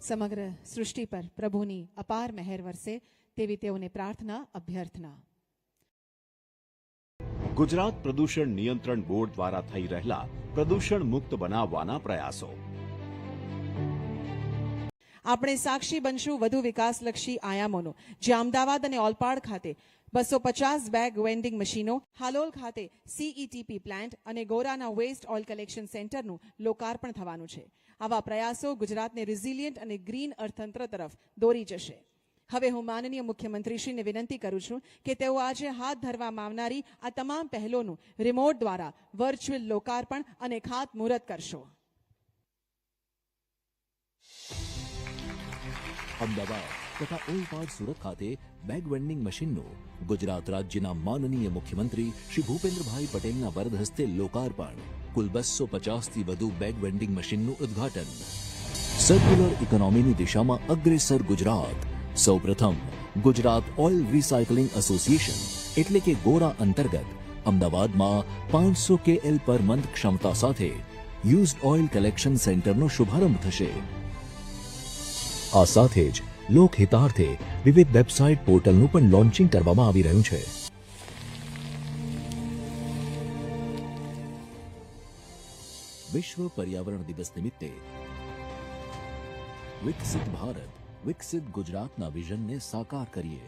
સમગ્ર સૃષ્ટિ પર પ્રભુની અપાર મહેર વરસે તેવી તેઓને પ્રાર્થના અભ્યર્થના. ગુજરાત પ્રદૂષણ નિયંત્રણ બોર્ડ દ્વારા થઈ રહેલા પ્રદૂષણ મુક્ત બનાવવાના પ્રયાસો. આપણે સાક્ષી બનશું વધુ વિકાસલક્ષી આયામોનું, જ્યાં અમદાવાદ અને ઓલપાડ ખાતે 250 બેગ વેન્ડિંગ મશીનો, હાલોલ ખાતે સીઈટીપી પ્લાન્ટ અને ગોરાના વેસ્ટ ઓઇલ કલેક્શન સેન્ટરનું લોકાર્પણ થવાનું છે. આવા પ્રયાસો ગુજરાતને રિઝિલિયન્ટ અને ગ્રીન અર્થતંત્ર તરફ દોરી જશે. હવે હું માનનીય મુખ્યમંત્રીશ્રીને વિનંતી કરું છું કે તેઓ આજે હાથ ધરવામાં આવનારી આ તમામ પહેલોનું રિમોટ દ્વારા વર્ચ્યુઅલ લોકાર્પણ અને ખાતમુહૂર્ત કરશો. અમદાવાદ તથા ઓલપાડ સુરત ખાતે બેગ વેન્ડિંગ મશીનનું ગુજરાત રાજ્યના માનનીય મુખ્યમંત્રી શ્રી ભૂપેન્દ્રભાઈ પટેલના વરદ હસ્તે લોકાર્પણ. કુલ 250 થી વધુ બેગ વેન્ડિંગ મશીનનું ઉદ્ઘાટન. સર્ક્યુલર ઇકોનોમીની દિશામાં અગ્રેસર ગુજરાત. સૌપ્રથમ ગુજરાત ઓઇલ રિસાયકલિંગ એસોસિએશન એટલે કે ગોરા અંતર્ગત અમદાવાદમાં 500 KL પર મંથ ક્ષમતા સાથે યુઝડ ઓઇલ કલેક્શન સેન્ટરનો શુભારંભ થશે. આ સાથે જ લોકહિતાર્થે વિવિધ વેબસાઇટ પોર્ટલનું પણ લોન્ચિંગ કરવામાં આવી રહ્યું છે. વિશ્વ પર્યાવરણ દિવસ નિમિત્તે વિકસિત ભારત વિકસિત ગુજરાતના વિઝનને સાકાર કરીએ.